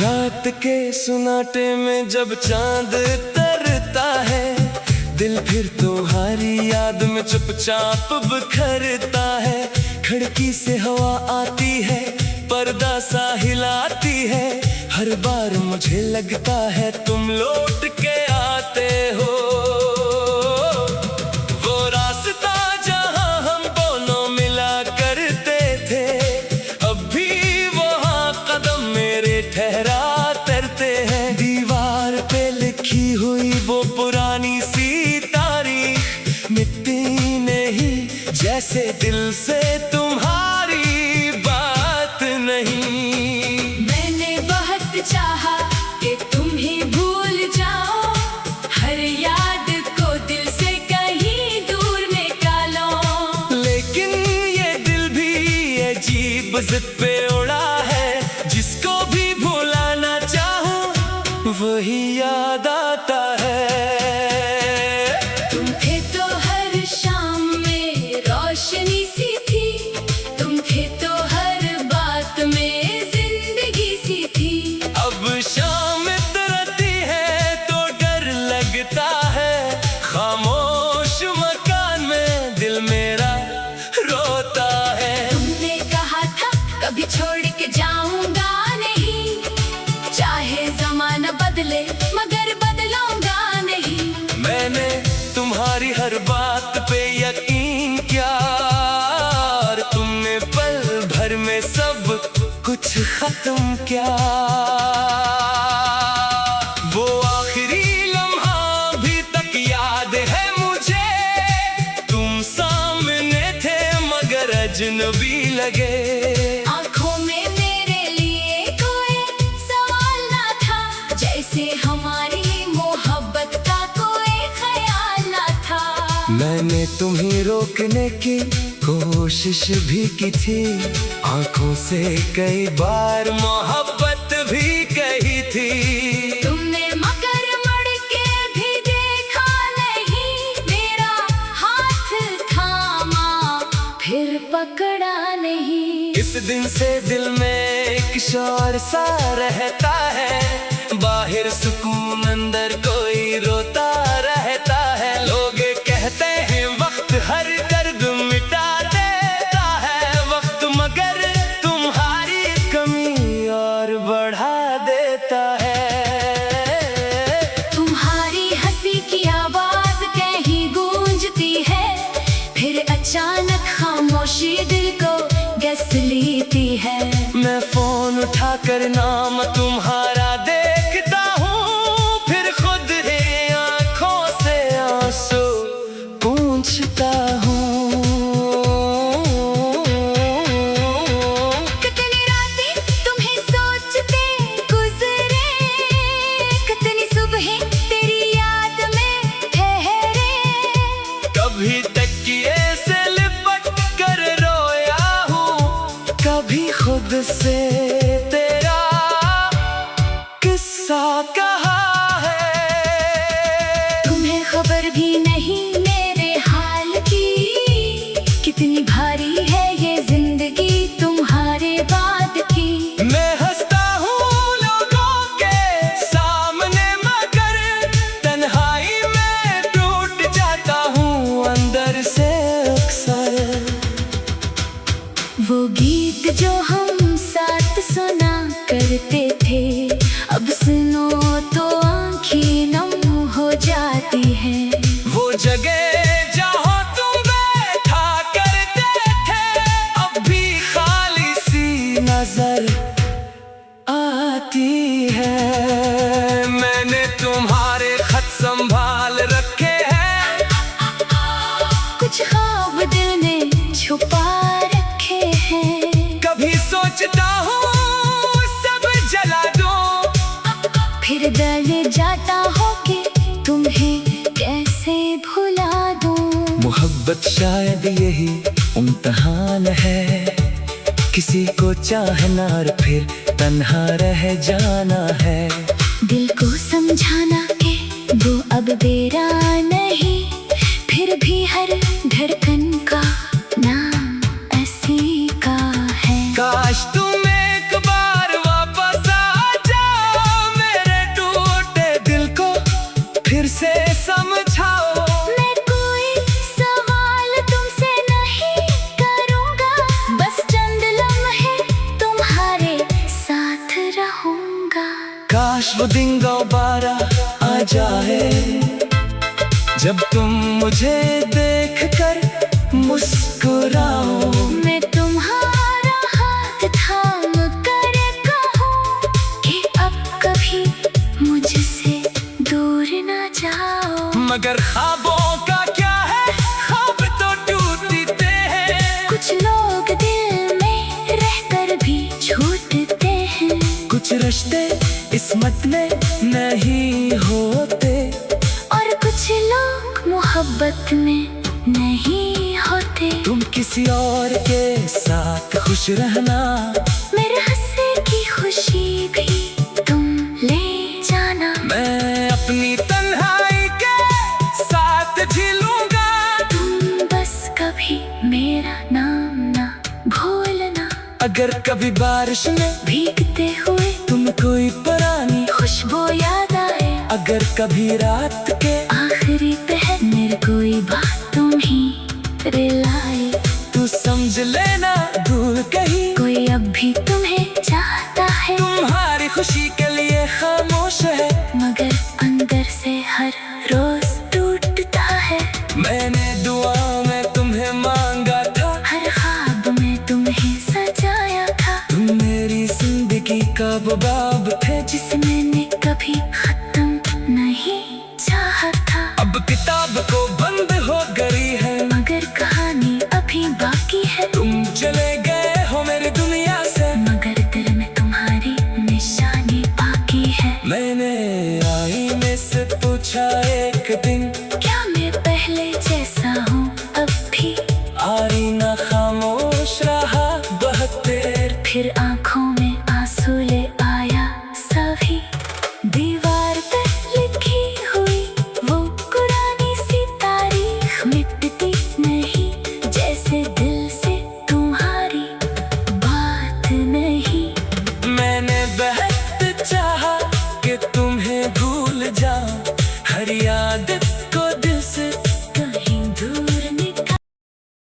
रात के सुनाटे में जब चांद तरता है, दिल फिर तुम्हारी याद में चुपचाप बिखरता है। खिड़की से हवा आती है, पर्दा सा हिलाती है, हर बार मुझे लगता है तुम लौट के आते हो। वो रास्ता जहां हम दोनों मिला करते थे, अब भी वहां कदम मेरे ठहरा करते हैं। दीवार पे लिखी हुई वो पुरानी सी तारीख मिटती नहीं, जैसे दिल से तुम्हारी बात नहीं। मैंने बहुत चाहा कि तुम्हें भूल जाओ, हर याद को दिल से कहीं दूर निकालो। लेकिन ये दिल भी अजीब जिद पे उड़ा है, जिसको भी भुलाना चाहूं वही याद आता है। तुम थे तो हर शाम में रोशनी सी थी, तुम थे तो हर बात में जिंदगी सी थी। अब शाम उतरती है तो डर लगता है, खामोश मकान में दिल मेरा रोता है। तुमने कहा था कभी छोड़ के जाऊंगा नहीं, चाहे जमाना बदले मगर बदलूंगा नहीं। मैंने तुम्हारी हर बात पे यकीन किया, और तुमने पल भर में सब कुछ खत्म किया। वो आखिरी लम्हा भी तक याद है मुझे, तुम सामने थे मगर अजनबी लगे। आँखों में मेरे लिए कोई सवाल ना था, जैसे हमारी मोहब्बत का कोई ख्याल ना था। मैंने तुम्हें रोकने की कोशिश भी की थी, आंखों से कई बार मोहब्बत भी कही थी। तुमने मगर मुड़ के भी देखा नहीं, मेरा हाथ थामा फिर पकड़ा नहीं। इस दिन से दिल में एक शोर सा रहता है, बाहर सुकून अंदर कोई रोता रहता है। लोग कहते हैं वक्त हर दर्द मिटा देता है, वक्त मगर तुम्हारी कमी और बढ़ा देता है। तुम्हारी हंसी की आवाज कहीं गूंजती है, फिर अचानक खामोशी दिल को गस लेती है। मैं फोन उठाकर नाम तुम्हारा देखता हूँ, फिर खुद ही आंखों से आंसू पूंछता हूँ। कितनी रातें तुम्हें सोचते गुजरे, कितनी सुबहें तेरी याद में ठहरे। कभी तकिए से लिपट कर रोया हूँ, कभी खुद से तेरा किस्सा कहा है। तुम्हें खबर भी नहीं मेरे हाल की, कितनी भारी है ये जिंदगी तुम्हारे बाद की। मैं हंसता हूँ लोगों के सामने मगर तन्हाई में टूट जाता हूँ अंदर से अक्सर। वो गीत जो हम साथ सुना करते थे, अब सुनो तो आंखें नम हो जाती हैं। वो जगह जहाँ तुम बैठा करते थे, अब भी खाली सी नजर आती है। मैंने तुम्हारे खत संभाल रखे हैं, कुछ ख्वाब दिल ने छुपा रखे हैं। कभी सोचता हूँ सब जला दूं, फिर डर जाता हो कि तुम्हें कैसे भुला दूं। मोहब्बत शायद यही इम्तिहान है, किसी को चाहना और फिर तन्हा रह जाना है। दिल को समझाना कि वो अब बेरा नहीं, फिर भी हर धड़कन का नाम ऐसी का है। काश तुम एक बार वापस आ जाओ, का। काश वो दिन दोबारा आ जाए, जब तुम मुझे देख कर मुस्कुराओ। मैं तुम्हारा हाथ थाम कर कहूँ कि अब कभी मुझसे दूर न जाओ। मगर ख्वाबों का क्या है, ख्वाब तो टूटते हैं। कुछ लोग दिल में रहकर भी छूटते हैं। कुछ रिश्ते किस्मत में नहीं होते, और कुछ लोग मोहब्बत में नहीं होते। तुम किसी और के साथ खुश रहना, मेरे हंसने की खुशी भी तुम ले जाना। मैं अपनी तन्हाई के साथ झीलूंगा। तुम बस कभी मेरा नाम ना भूलना। अगर कभी बारिश में भीगते हुए तुम कोई पुरानी खुशबू याद आए, अगर कभी रात के आखिरी पहर मेरे कोई बात तुम ही रिलाए, तू समझ लेना दूर कहीं कोई अब भी तुम्हें चाहता है। तुम्हारी खुशी के लिए खामोश है, मगर अंदर से हर रोज टूटता है। मैंने दुआ में तुम्हें मांगा था, हर ख्वाब में तुम्हें सजाया था। तुम मेरी जिंदगी का वो बाब थे जिसे मैंने कभी खत्म नहीं चाहा था। अब किताब को बंद हो गई है, मगर कहानी अभी बाकी है। तुम चले गए हो मेरी दुनिया से, मगर दिल में तुम्हारी निशानी बाकी है। मैंने आईने से पूछा एक दिन, क्या मैं पहले जैसा हूँ अब भी? आईना खामोश रहा बहुत देर, फिर आँखों में